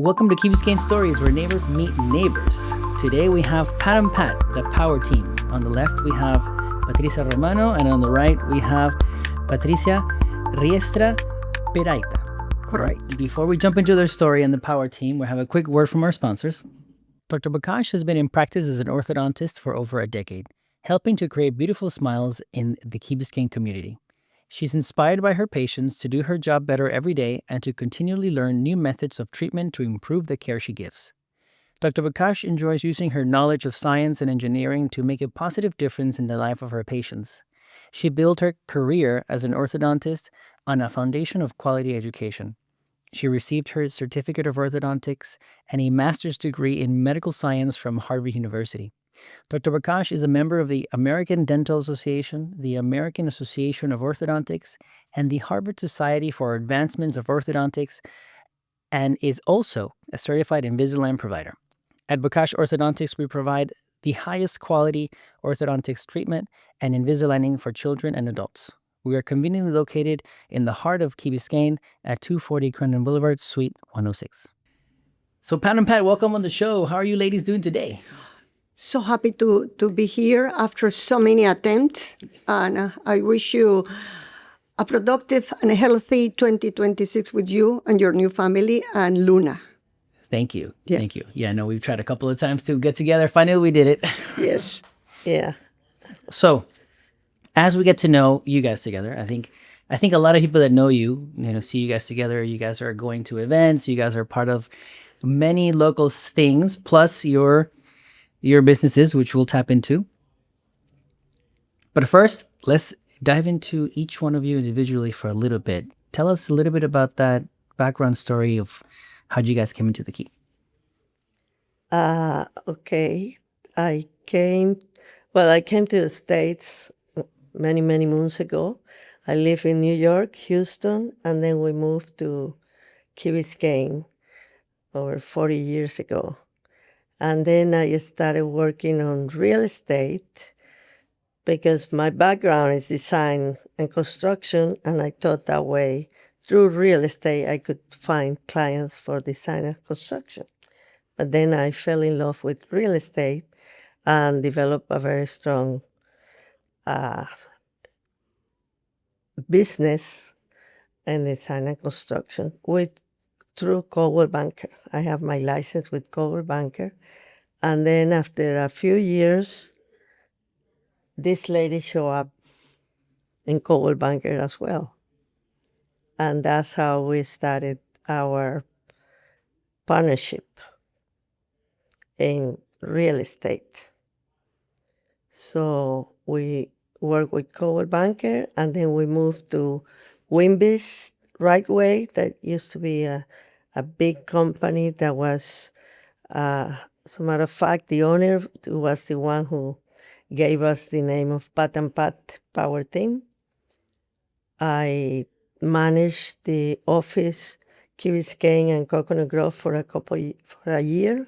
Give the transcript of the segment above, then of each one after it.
Welcome to Key Biscayne Stories, where neighbors meet neighbors. Today we have Pat and Pat, the power team. On the left we have Patricia Romano, and on the right we have Patricia Riestra Peraita. Correct. Before we jump into their story and the power team, we'll have a quick word from our sponsors. Dr. Bocage has been in practice as an orthodontist for over a decade, helping to create beautiful smiles in the Key Biscayne community. She's inspired by her patients to do her job better every day and to continually learn new methods of treatment to improve the care she gives. Dr. Bocage enjoys using her knowledge of science and engineering to make a positive difference in the life of her patients. She built her career as an orthodontist on a foundation of quality education. She received her certificate of orthodontics and a master's degree in medical science from Harvard University. Dr. Bocage is a member of the American Dental Association, the American Association of Orthodontics, and the Harvard Society for Advancements of Orthodontics, and is also a certified Invisalign provider. At Bocage Orthodontics, we provide the highest quality orthodontics treatment and Invisaligning for children and adults. We are conveniently located in the heart of Key Biscayne at 240 Crandon Boulevard, Suite 106. So Pat and Pat, welcome on the show. How are you ladies doing today? So happy to be here after so many attempts. And I wish you a productive and healthy 2026 with you and your new family and Luna. Thank you. Yeah. Thank you. Yeah, no, we've tried a couple of times to get together. Finally, we did it. Yes. Yeah. So, as we get to know you guys together, I think a lot of people that know you, see you guys together. You guys are going to events. You guys are part of many local things, plus your businesses, which we'll tap into. But first, let's dive into each one of you individually for a little bit. Tell us a little bit about that background story of how you guys came into the Key. Okay. I came to the States many, many months ago. I live in New York, Houston, and then we moved to Key Biscayne over 40 years ago. And then I started working on real estate because my background is design and construction, and I thought that way, through real estate, I could find clients for design and construction. But then I fell in love with real estate and developed a very strong business in design and construction through Coldwell Banker. I have my license with Coldwell Banker. And then after a few years, this lady showed up in Coldwell Banker as well. And that's how we started our partnership in real estate. So we worked with Coldwell Banker, and then we moved to Wimbis Right Way. That used to be a big company that was, as a matter of fact, the owner was the one who gave us the name of Pat and Pat Power Team. I managed the office, Key Biscayne and Coconut Grove for a year,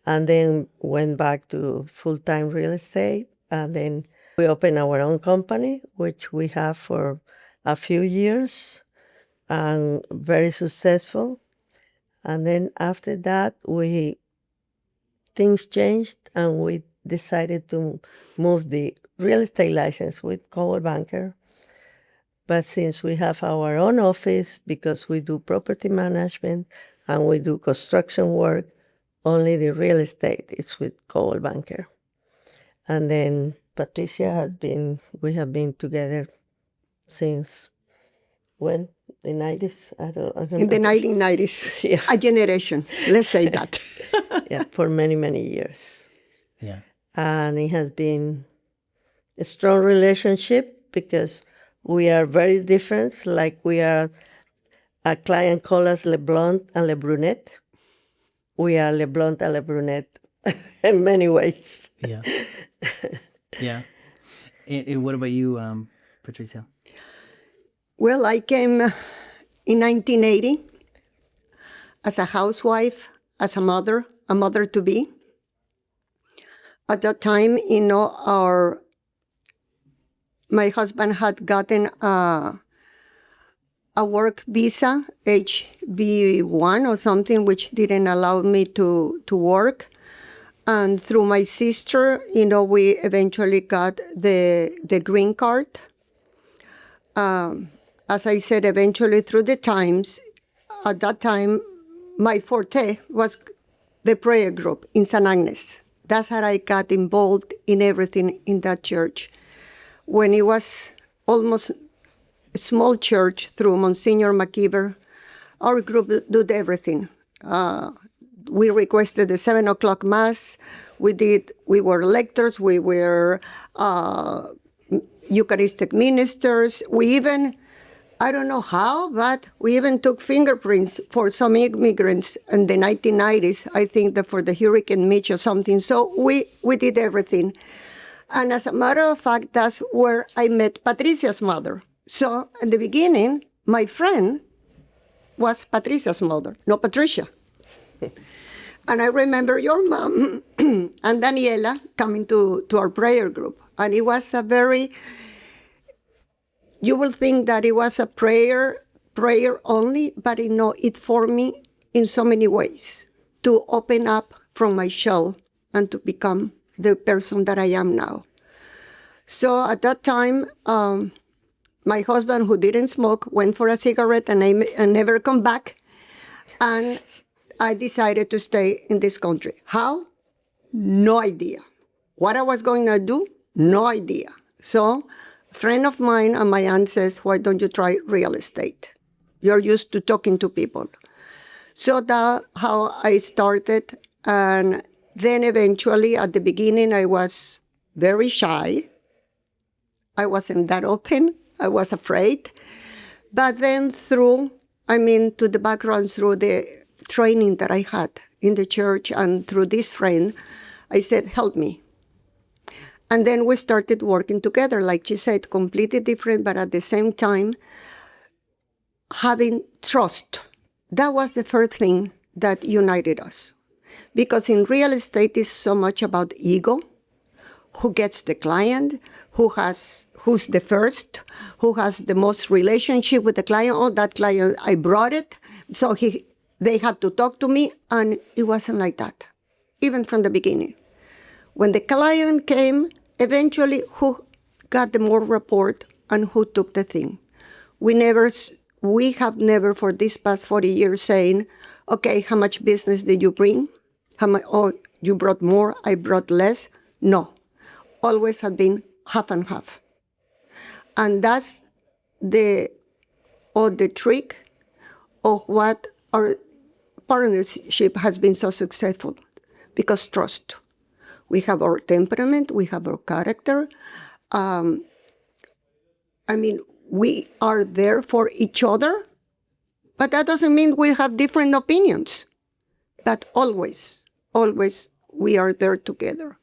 and then went back to full-time real estate. And then we opened our own company, which we have for a few years, and very successful. And then after that, things changed, and we decided to move the real estate license with Coldwell Banker. But since we have our own office, because we do property management and we do construction work, only the real estate is with Coldwell Banker. And then Patricia we have been together since when? The 90s? I don't In know. the 1990s, Yeah. a generation, let's say that. Yeah, for many, many years. Yeah. And it has been a strong relationship because we are very different. Like a client calls us Le Blonde and Le Brunette. We are Le Blonde and Le Brunette in many ways. Yeah. Yeah. And what about you, Patricia? Well, I came in 1980 as a housewife, as a mother-to-be. At that time, my husband had gotten a a work visa, HB1 or something, which didn't allow me to work. And through my sister, we eventually got the green card. As I said, eventually through the times, at that time, my forte was the prayer group in San Agnes. That's how I got involved in everything in that church. When it was almost a small church through Monsignor McKeever, our group did everything. We requested the 7 o'clock mass. We were lectors. We were Eucharistic ministers. We even, I don't know how, but we even took fingerprints for some immigrants in the 1990s. I think that for the Hurricane Mitch or something. So we did everything. And as a matter of fact, that's where I met Patricia's mother. So at the beginning, my friend was Patricia's mother, not Patricia. And I remember your mom and Daniela coming to our prayer group. And it was a very, you will think that it was a prayer only, but it formed me in so many ways to open up from my shell and to become the person that I am now. So at that time, my husband, who didn't smoke, went for a cigarette and never come back. And I decided to stay in this country. How? No idea. What I was going to do? No idea. So a friend of mine and my aunt says, why don't you try real estate? You're used to talking to people. So that's how I started. And then eventually, at the beginning, I was very shy. I wasn't that open. I was afraid. But then to the background, through the training that I had in the church and through this friend, I said, help me. And then we started working together, like she said, completely different, but at the same time, having trust. That was the first thing that united us. Because in real estate, it's so much about ego. Who gets the client, who's the first, who has the most relationship with the client. Oh, that client, I brought it. So they had to talk to me, and it wasn't like that, even from the beginning. When the client came, eventually who got the more report and who took the thing. We have never for these past 40 years saying, okay, how much business did you bring? You brought more, I brought less. No. Always had been half and half. And that's the trick of what our partnership has been so successful, because trust. We have our temperament, we have our character. We are there for each other, but that doesn't mean we have different opinions. But always we are there together.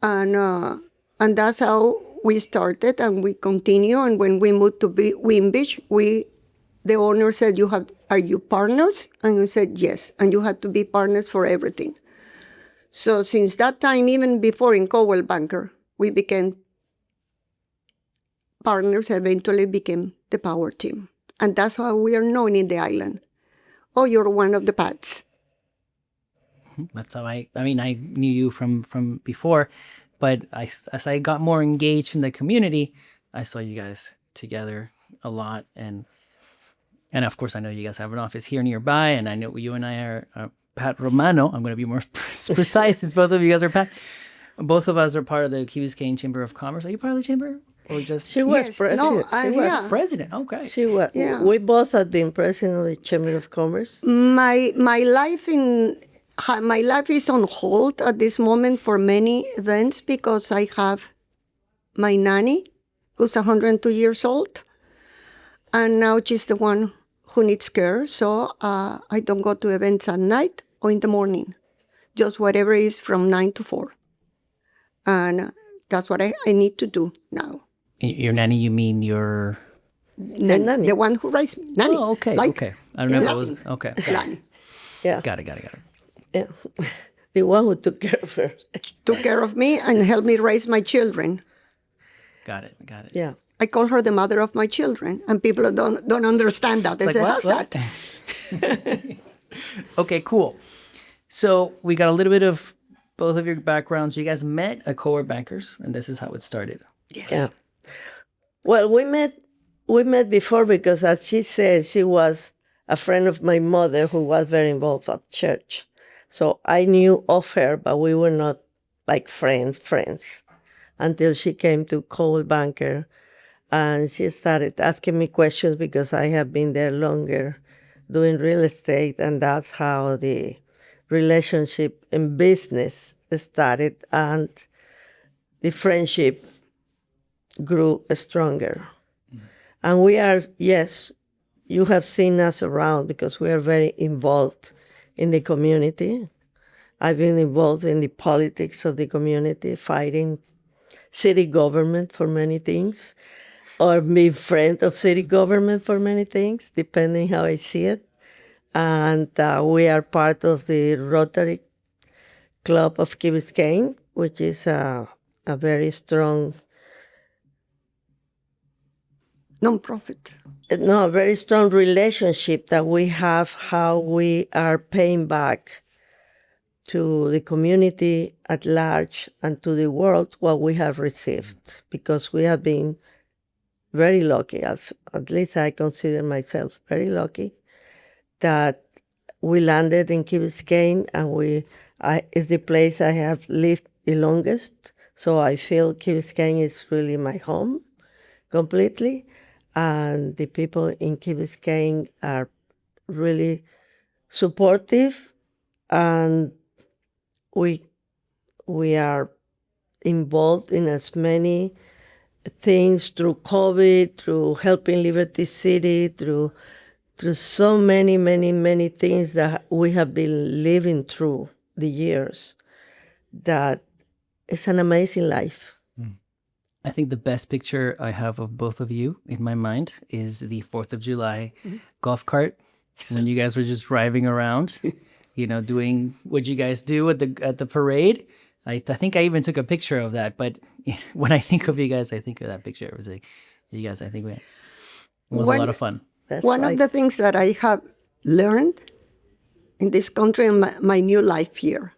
And that's how we started, and we continue. And when we moved to Wynn Beach, the owner said, are you partners? And we said, yes. And you had to be partners for everything. So since that time, even before in Coldwell Banker, we became partners, eventually became the power team. And that's how we are known in the island. Oh, you're one of the Pats. That's how I knew you from before, but as I got more engaged in the community, I saw you guys together a lot, and of course I know you guys have an office here nearby, and I know you and I are Pat Romano. I'm going to be more precise since both of you guys are Pat. Both of us are part of the Key Biscayne Chamber of Commerce. Are you part of the chamber? Or just She was president. No, she was yeah. president? Okay. She was. Yeah. We both had been president of the Chamber of Commerce. My life is on hold at this moment for many events because I have my nanny, who's 102 years old, and now she's the one who needs care. So I don't go to events at night or in the morning, just whatever is from 9 to 4. And that's what I need to do now. Your nanny, you mean your... Nanny. The one who raised me. Nanny. Oh, okay, Like, okay. I remember it was... Okay. Nanny. Yeah. Got it. Yeah. The one who took care of her. Took care of me and helped me raise my children. Got it. Yeah. I call her the mother of my children, and people don't understand that. They It's say, like, how's what? that? Okay, cool. So we got a little bit of both of your backgrounds. You guys met at co-work bankers, and this is how it started. Yes. Yeah. Well, we met before because, as she said, she was a friend of my mother who was very involved at church. So I knew of her, but we were not like friends until she came to Coal Banker, and she started asking me questions because I have been there longer doing real estate, and that's how the relationship in business started, and the friendship grew stronger. And we are, yes, you have seen us around because we are very involved in the community. I've been involved in the politics of the community, fighting city government for many things, or being friend of city government for many things, depending how I see it. And we are part of the Rotary Club of Key Biscayne, which is a very strong, Non-profit. no, a very strong relationship that we have, how we are paying back to the community at large and to the world what we have received, because we have been very lucky, at least I consider myself very lucky, that we landed in Key Biscayne, and it's the place I have lived the longest. So I feel Key Biscayne is really my home completely. And the people in Key Biscayne are really supportive, and we are involved in as many things through COVID, through helping Liberty City, through so many things that we have been living through the years. That it's an amazing life. I think the best picture I have of both of you in my mind is the 4th of July golf cart when you guys were just driving around, doing what you guys do at the parade. I think I even took a picture of that, but when I think of you guys, I think of that picture. It was like, you guys, I think it was a lot of fun. That's One right. of the things that I have learned in this country and my new life here,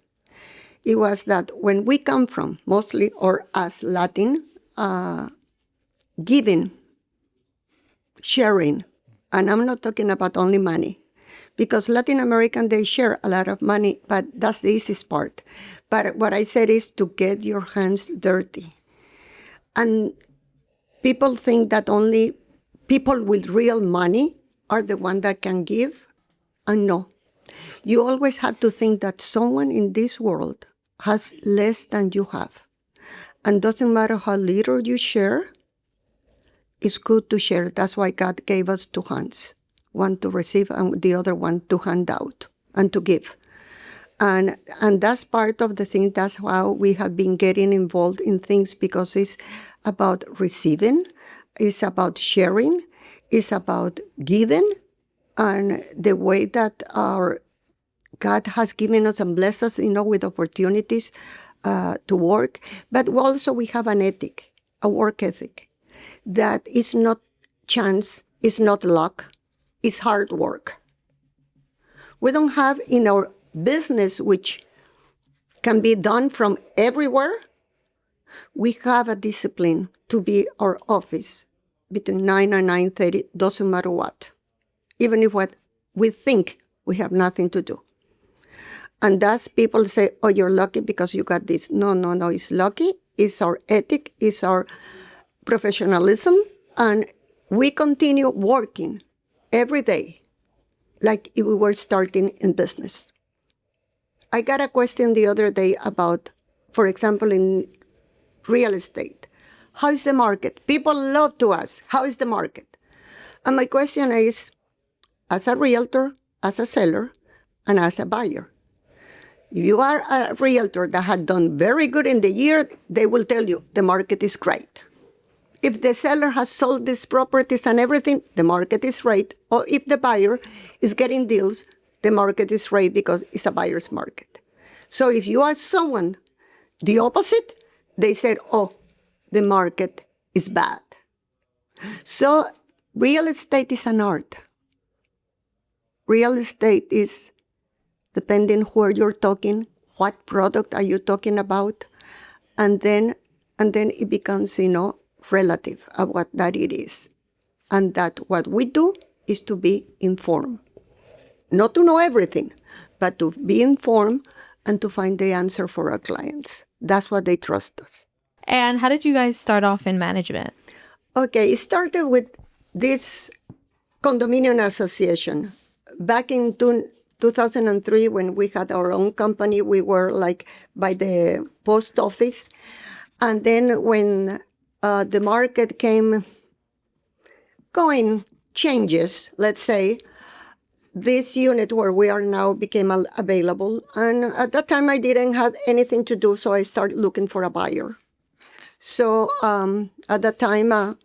it was that when we come from, mostly or as Latin, giving, sharing, and I'm not talking about only money, because Latin American, they share a lot of money, but that's the easiest part. But what I said is to get your hands dirty. And people think that only people with real money are the one that can give, and no. You always have to think that someone in this world has less than you have. And doesn't matter how little you share, it's good to share. That's why God gave us two hands, one to receive and the other one to hand out and to give. And that's part of the thing. That's how we have been getting involved in things, because it's about receiving, it's about sharing, it's about giving, and the way that our God has given us and blessed us, with opportunities to work. But also we have an ethic, a work ethic, that is not chance, is not luck, it's hard work. We don't have in our business, which can be done from everywhere, we have a discipline to be our office between 9 and 9:30, doesn't matter what. Even if what we think we have nothing to do. And that's people say, oh, you're lucky because you got this. No, it's lucky. It's our ethic, it's our professionalism, and we continue working every day like if we were starting in business. I got a question the other day about, for example, in real estate. How is the market? People love to ask, how is the market? And my question is, as a realtor, as a seller, and as a buyer. If you are a realtor that had done very good in the year, they will tell you the market is great. If the seller has sold these properties and everything, the market is right. Or if the buyer is getting deals, the market is right because it's a buyer's market. So if you ask someone the opposite, they said, oh, the market is bad. So real estate is an art. Real estate is depending where you're talking, what product are you talking about, and then it becomes, relative of what that it is. And that what we do is to be informed. Not to know everything, but to be informed and to find the answer for our clients. That's what they trust us. And how did you guys start off in management? Okay, it started with this condominium association. Back in 2003, when we had our own company, we were like by the post office. And then when the market came going changes, let's say, this unit where we are now became available. And at that time, I didn't have anything to do, so I started looking for a buyer. So at that time,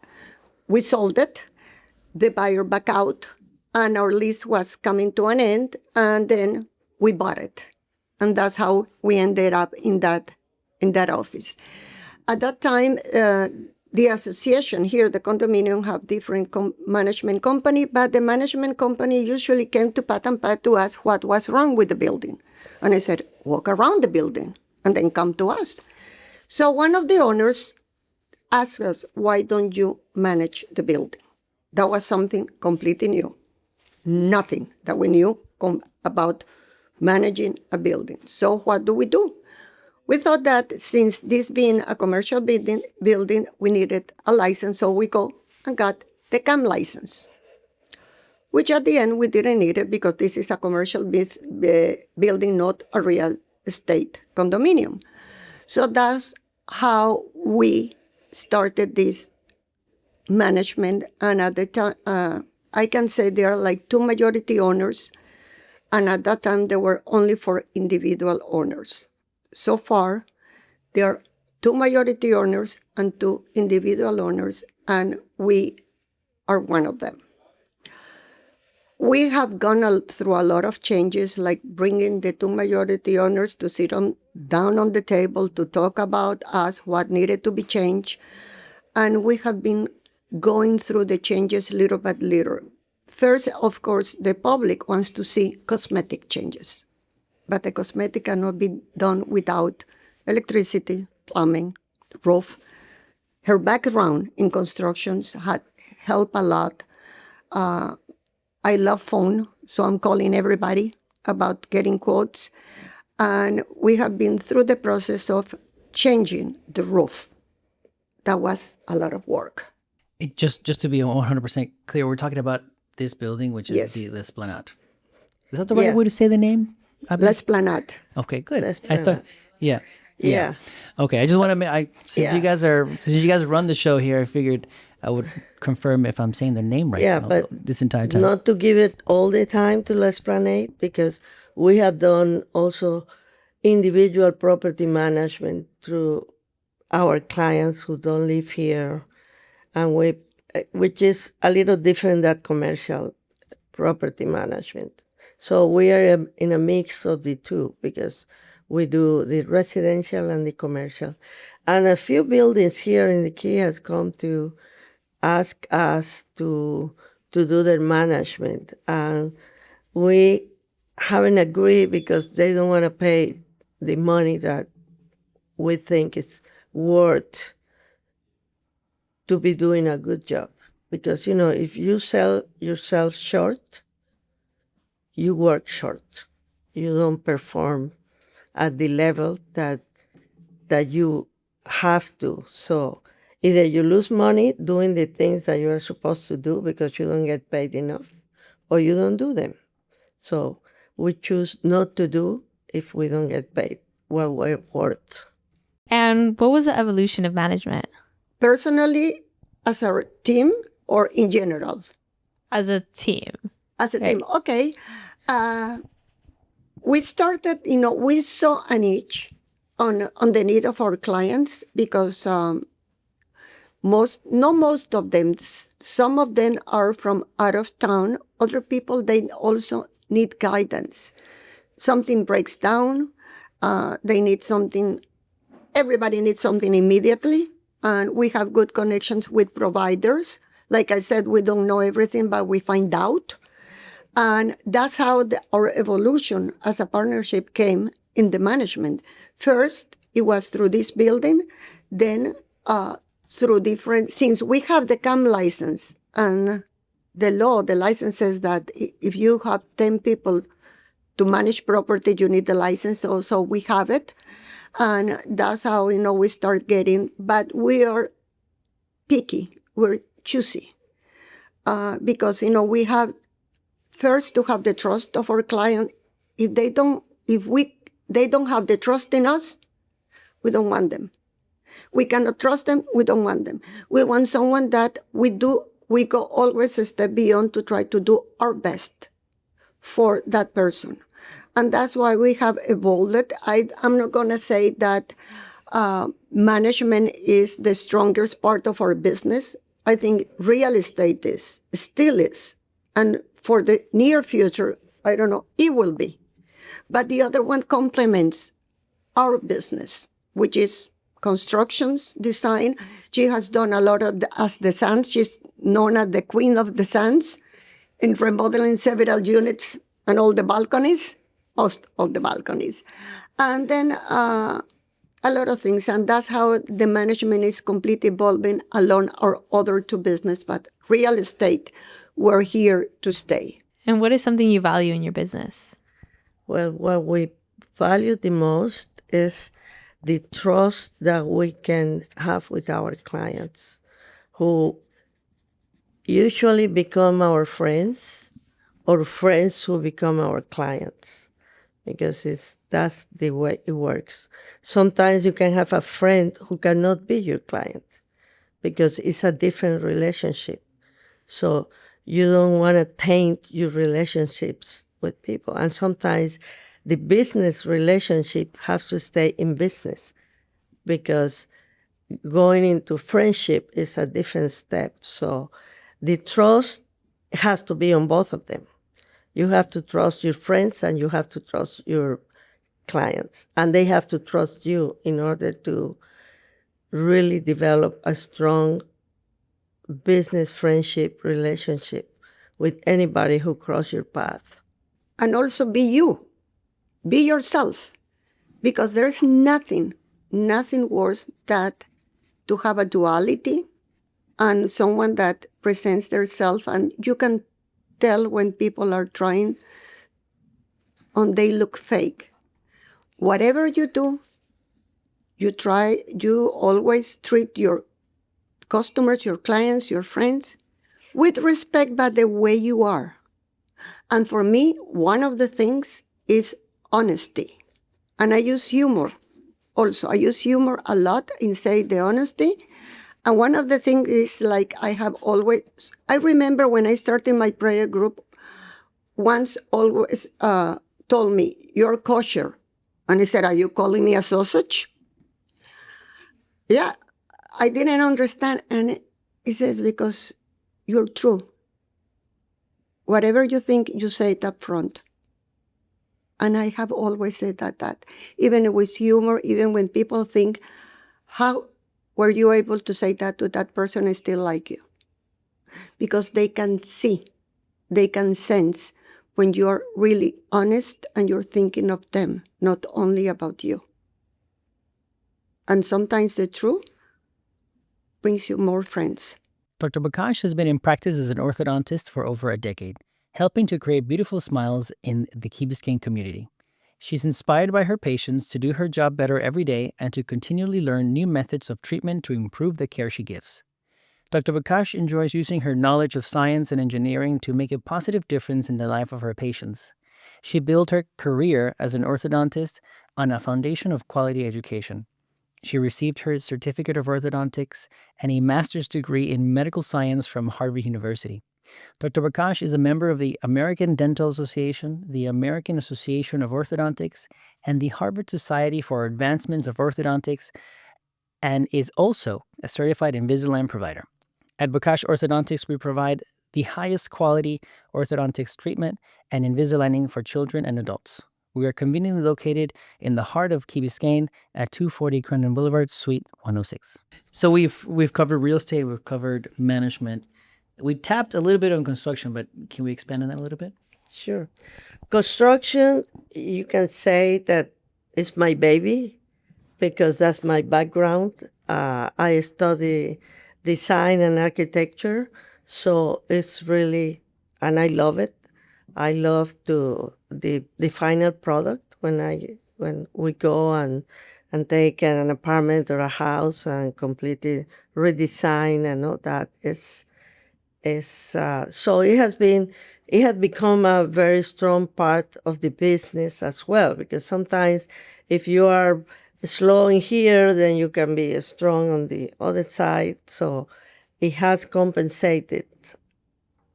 we sold it. The buyer backed out, and our lease was coming to an end, and then we bought it. And that's how we ended up in that office. At that time, the association here, the condominium, have different management company, but the management company usually came to Pat and Pat to ask what was wrong with the building. And I said, walk around the building and then come to us. So one of the owners asked us, why don't you manage the building? That was something completely new. Nothing that we knew about managing a building. So what do? We thought that since this being a commercial building, we needed a license, so we go and got the CAM license, which at the end we didn't need it because this is a commercial building, not a real estate condominium. So that's how we started this management. And at the time, I can say there are like 2 majority owners, and at that time there were only 4 individual owners. So far, there are 2 majority owners and 2 individual owners, and we are one of them. We have gone through a lot of changes, like bringing the 2 majority owners to sit down on the table to talk about us, what needed to be changed. And we have been going through the changes little by little. First, of course, the public wants to see cosmetic changes. But the cosmetic cannot be done without electricity, plumbing, roof. Her background in constructions had helped a lot. I love phone, so I'm calling everybody about getting quotes. And we have been through the process of changing the roof. That was a lot of work. Just to be 100% clear, we're talking about this building, which is Yes. the L'Esplanade. Is that the right way to say the name? L'Esplanade. Okay, good. L'Esplanade. I thought, yeah. Yeah. Okay, I just want to since you guys run the show here, I figured I would confirm if I'm saying their name right. Yeah, but this entire time. not to give it all the time to L'Esplanade, because we have done also individual property management through our clients who don't live here, and which is a little different than commercial property management. So we are in a mix of the two, because we do the residential and the commercial. And a few buildings here in the Key has come to ask us to do their management. And we haven't agreed because they don't want to pay the money that we think is worth to be doing a good job. Because, if you sell yourself short, you work short. You don't perform at the level that you have to. So either you lose money doing the things that you're supposed to do because you don't get paid enough, or you don't do them. So we choose not to do if we don't get paid what we're worth. And what was the evolution of management? Personally, as a team or in general? As a team. As a team, okay. We started, we saw a niche on the need of our clients, because most of them, some of them are from out of town. Other people, they also need guidance. Something breaks down, they need something, everybody needs something immediately. And we have good connections with providers Like I said, we don't know everything, but we find out. And that's how our evolution as a partnership came in the management. First, it was through this building, then through different, since we have the CAM license, and the license says that if you have 10 people to manage property, you need the license. Also, we have it. And that's how, we start getting, but we are picky, we're choosy. Because, we have first to have the trust of our client. If they don't have the trust in us, we don't want them. We cannot trust them, we don't want them. We want someone that we go always a step beyond to try to do our best for that person. And that's why we have evolved. I'm not going to say that management is the strongest part of our business. I think real estate still is. And for the near future, I don't know, it will be. But the other one complements our business, which is constructions, design. She has done a lot as the Sands. She's known as the queen of the Sands in remodeling several units and all the balconies, most of the balconies. And then a lot of things. And that's how the management is completely evolving along our other two business, but real estate, we're here to stay. And what is something you value in your business? Well, what we value the most is the trust that we can have with our clients, who usually become our friends or friends who become our clients, because that's the way it works. Sometimes you can have a friend who cannot be your client because it's a different relationship. So you don't want to taint your relationships with people. And sometimes the business relationship has to stay in business, because going into friendship is a different step. So the trust has to be on both of them. You have to trust your friends and you have to trust your clients. And they have to trust you in order to really develop a strong business friendship relationship with anybody who crosses your path. And also be you. Be yourself. Because there's nothing worse than to have a duality and someone that presents themselves, and you can tell when people are trying and they look fake. Whatever you do, you always treat your customers, your clients, your friends with respect, but the way you are. And for me, one of the things is honesty. And I use humor also. I use humor a lot in saying the honesty. And one of the things is, like, I remember when I started my prayer group, once always told me, "You're kosher." And I said, "Are you calling me a sausage?" Yeah, I didn't understand. And he says, "Because you're true. Whatever you think, you say it up front." And I have always said that, even with humor, even when people think, how were you able to say that to that person and still like you? Because they can see, they can sense when you're really honest and you're thinking of them, not only about you. And sometimes the truth brings you more friends. Dr. Bocage has been in practice as an orthodontist for over a decade, helping to create beautiful smiles in the Key Biscayne community. She's inspired by her patients to do her job better every day and to continually learn new methods of treatment to improve the care she gives. Dr. Bocage enjoys using her knowledge of science and engineering to make a positive difference in the life of her patients. She built her career as an orthodontist on a foundation of quality education. She received her certificate of orthodontics and a master's degree in medical science from Harvard University. Dr. Bocage is a member of the American Dental Association, the American Association of Orthodontics, and the Harvard Society for Advancement of Orthodontics, and is also a certified Invisalign provider. At Bocage Orthodontics, we provide the highest quality orthodontics treatment and Invisaligning for children and adults. We are conveniently located in the heart of Key Biscayne at 240 Crandon Boulevard, Suite 106. So we've covered real estate, we've covered management. We tapped a little bit on construction, but can we expand on that a little bit? Sure. Construction, you can say that it's my baby because that's my background. I study design and architecture, so it's really, and I love it. I love the final product when we go and take an apartment or a house and completely redesign and all that. So it has become a very strong part of the business as well, because sometimes if you are slow in here, then you can be strong on the other side. So it has compensated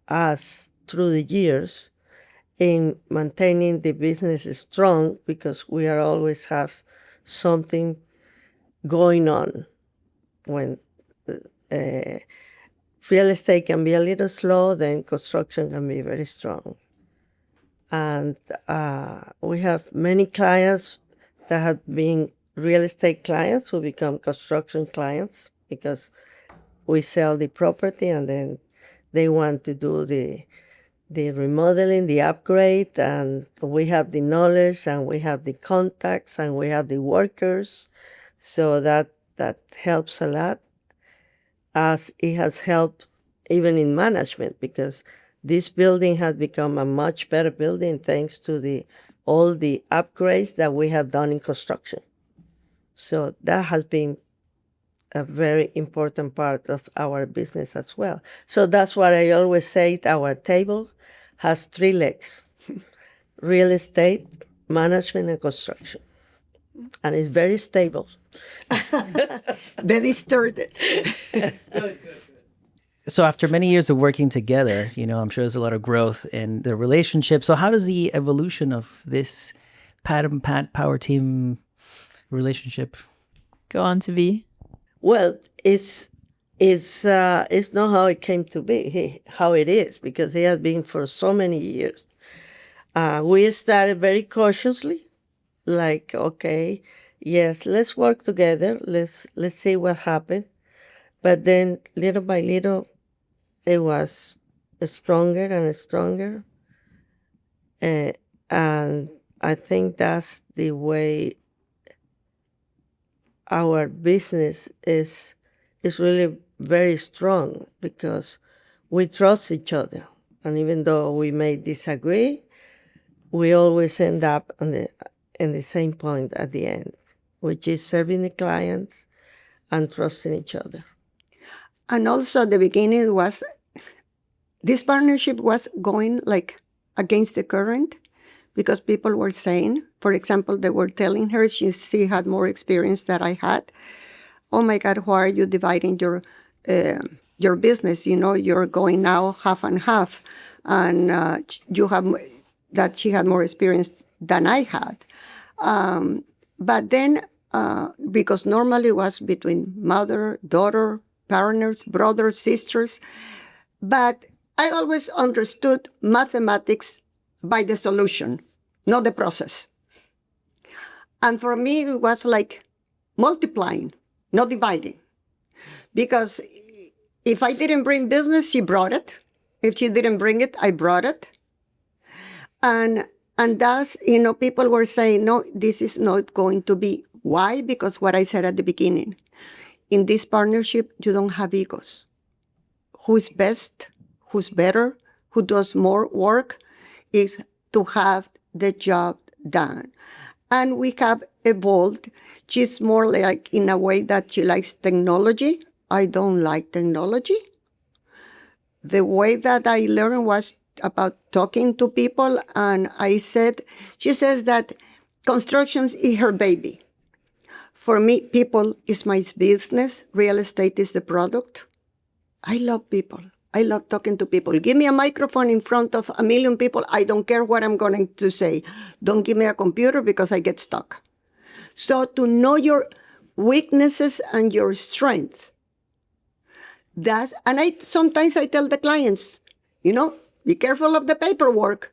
us through the years in maintaining the business strong, because we are always have something going on. When real estate can be a little slow, then construction can be very strong. And we have many clients that have been real estate clients who become construction clients, because we sell the property and then they want to do the remodeling, the upgrade, and we have the knowledge and we have the contacts and we have the workers. So that helps a lot, as it has helped even in management, because this building has become a much better building thanks to all the upgrades that we have done in construction. So that has been a very important part of our business as well. So that's what I always say, our table has 3 legs: real estate, management, and construction. And it's very stable. Very sturdy. So after many years of working together, I'm sure there's a lot of growth in the relationship. So how does the evolution of this Pat and Pat Power Team relationship Go on to be. Well, it's not how it came to be, how it is, because it has been for so many years. We started very cautiously, like, okay, yes, let's work together. Let's see what happened. But then, little by little, it was stronger and stronger, and I think that's the way our business is really very strong, because we trust each other, and even though we may disagree, we always end up in the same point at the end, which is serving the clients and trusting each other. And also at the beginning this partnership was going like against the current, because people were saying, for example, they were telling her, she had more experience than I had. Oh my God, why are you dividing your business? You're going now half and half, and you have that she had more experience than I had. But then, because normally it was between mother, daughter, partners, brothers, sisters, but I always understood mathematics by the solution, not the process. And for me, it was like multiplying, not dividing. Because if I didn't bring business, she brought it. If she didn't bring it, I brought it. And thus, people were saying, no, this is not going to be. Why? Because what I said at the beginning, in this partnership, you don't have egos. Who's best, who's better, who does more work is to have the job done. And we have evolved. She's more like in a way that she likes technology. I don't like technology. The way that I learned was about talking to people, and she says that construction is her baby. For me, people is my business. Real estate is the product. I love people. I love talking to people. Give me a microphone in front of 1 million people. I don't care what I'm going to say. Don't give me a computer because I get stuck. So to know your weaknesses and your strength. Sometimes I tell the clients, be careful of the paperwork.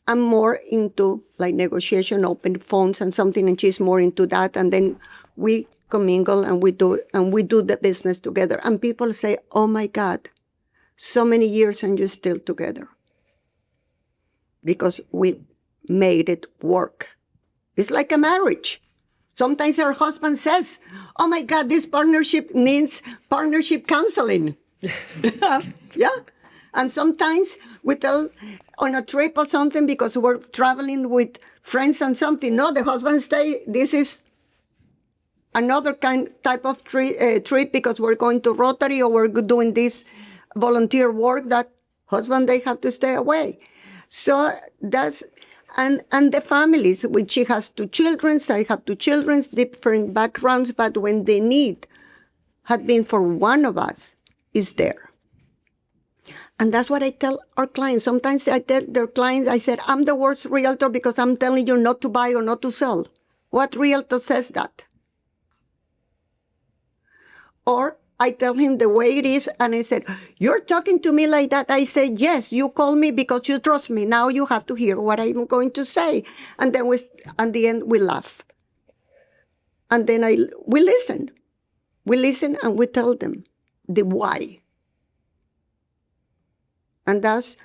I'm more into like negotiation, open phones and something, and she's more into that. And then we commingle and we do the business together. And people say, oh my God, so many years and you're still together. Because we made it work. It's like a marriage. Sometimes our husband says, oh my God, this partnership needs partnership counseling. Yeah. And sometimes we tell on a trip or something because we're traveling with friends and something. No, the husband stay. This is another type of trip because we're going to Rotary or we're doing this volunteer work that husband, they have to stay away. So that's, and the families, which she has 2 children, I have 2 children, different backgrounds, but when the need had been for one of us, is there. And that's what I tell our clients. Sometimes I tell their clients, I said, I'm the worst realtor because I'm telling you not to buy or not to sell. What realtor says that? Or I tell him the way it is, and I said, you're talking to me like that. I said, yes, you call me because you trust me. Now you have to hear what I'm going to say. And then at the end, we laugh. And then we listen. We listen and we tell them the why. And that's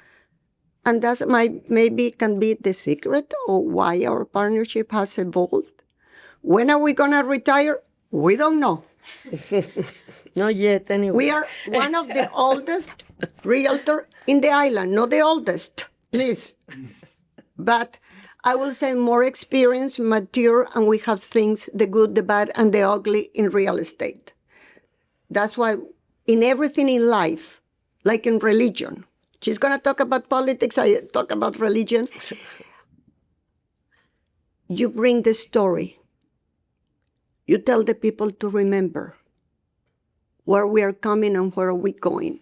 maybe can be the secret of why our partnership has evolved. When are we going to retire? We don't know. Not yet, anyway. We are one of the oldest realtor in the island, not the oldest, please. But I will say more experienced, mature, and we have things, the good, the bad, and the ugly in real estate. That's why in everything in life, like in religion, she's going to talk about politics, I talk about religion. You bring the story. You tell the people to remember where we are coming and where are we going.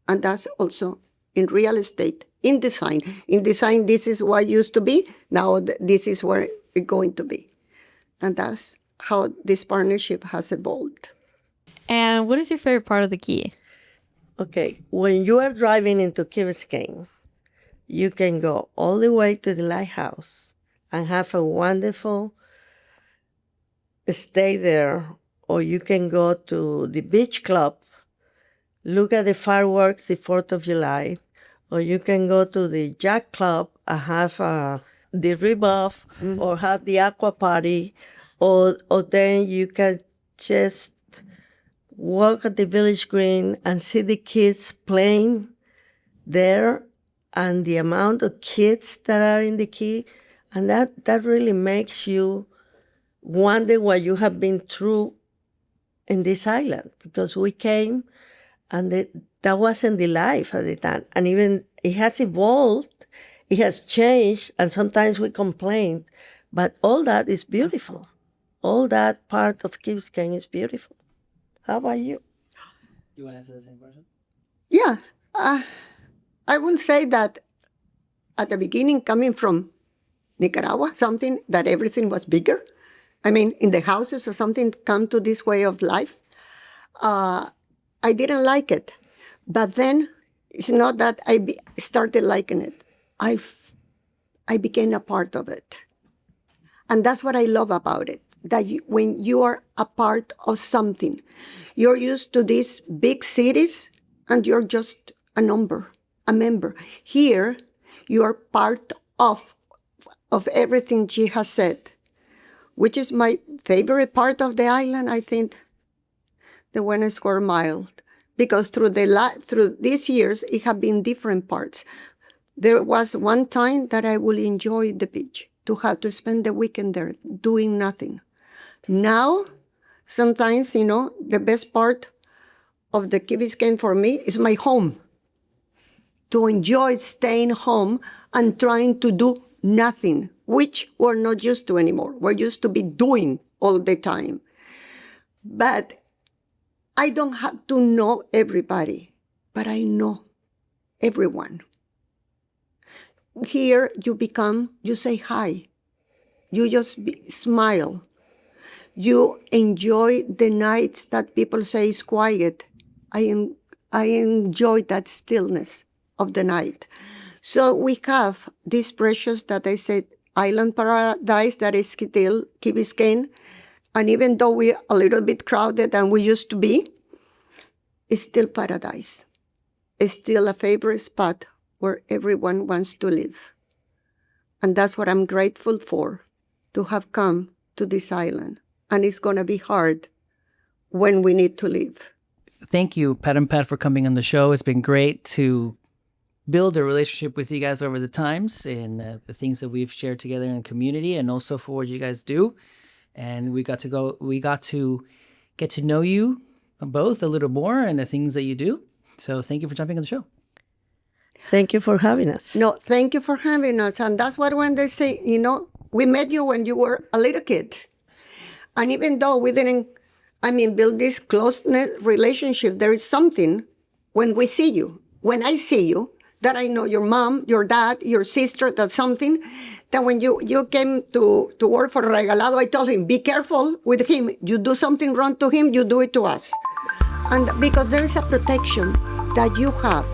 And that's also in real estate, in design. In design, this is what used to be. Now this is where it's going to be. And that's how this partnership has evolved. And what is your favorite part of the Key? Okay, when you are driving into Key Biscayne, you can go all the way to the lighthouse and have a wonderful stay there, or you can go to the beach club, look at the fireworks, the 4th of July, or you can go to the yacht club and have the rebuff, or have the aqua party, or then you can just walk at the village green and see the kids playing there, and the amount of kids that are in the Key, and that really makes you wonder what you have been through in this island, because we came and that wasn't the life at the time. And even it has evolved, it has changed, and sometimes we complain, but all that is beautiful. All that part of Key Biscayne is beautiful. How about you? You want to answer the same question? Yeah, I will say that at the beginning, coming from Nicaragua, something that everything was bigger. I mean, in the houses or something, come to this way of life. I didn't like it. But then it's not that I started liking it. I became a part of it. And that's what I love about it, that when you are a part of something, you're used to these big cities and you're just a member. Here, you are part of everything she has said, which is my favorite part of the island, I think, the 1 square mile. Because through these years, it have been different parts. There was one time that I will enjoy the beach, to have to spend the weekend there doing nothing. Now, sometimes, the best part of the Key Biscayne for me is my home. To enjoy staying home and trying to do nothing, which we're not used to anymore. We're used to be doing all the time. But I don't have to know everybody, but I know everyone. Here you say hi. You just smile. You enjoy the nights that people say is quiet. I enjoy that stillness of the night. So we have this precious, that I said, island paradise that is still Key Biscayne. And even though we're a little bit crowded and we used to be, it's still paradise. is still a favorite spot where everyone wants to live. And that's what I'm grateful for, to have come to this island. And it's going to be hard when we need to leave. Thank you, Pat and Pat, for coming on the show. It's been great to build a relationship with you guys over the times and the things that we've shared together in the community, and also for what you guys do. And we got to get to know you both a little more and the things that you do. So thank you for jumping on the show. Thank you for having us. No, thank you for having us. And that's what when they say, we met you when you were a little kid. And even though we didn't, build this close-knit relationship, there is something when we see you, when I see you, that I know your mom, your dad, your sister, that's something that when you came to work for Regalado, I told him, be careful with him. You do something wrong to him, you do it to us. And because there is a protection that you have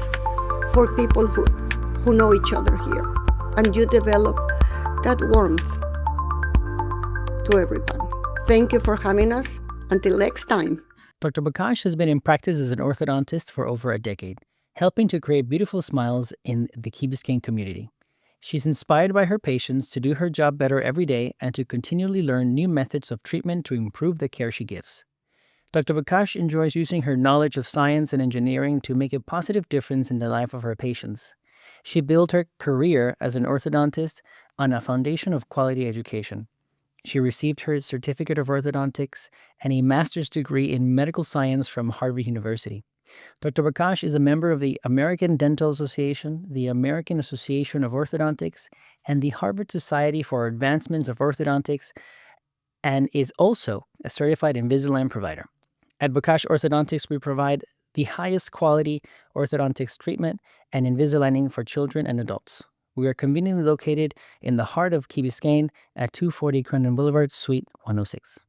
for people who know each other here. And you develop that warmth to everyone. Thank you for having us. Until next time. Dr. Bocage has been in practice as an orthodontist for over a decade, helping to create beautiful smiles in the Key Biscayne community. She's inspired by her patients to do her job better every day and to continually learn new methods of treatment to improve the care she gives. Dr. Bocage enjoys using her knowledge of science and engineering to make a positive difference in the life of her patients. She built her career as an orthodontist on a foundation of quality education. She received her certificate of orthodontics and a master's degree in medical science from Harvard University. Dr. Bocage is a member of the American Dental Association, the American Association of Orthodontics, and the Harvard Society for Advancements of Orthodontics, and is also a certified Invisalign provider. At Bocage Orthodontics, we provide the highest quality orthodontics treatment and Invisaligning for children and adults. We are conveniently located in the heart of Key Biscayne at 240 Crandon Boulevard, Suite 106.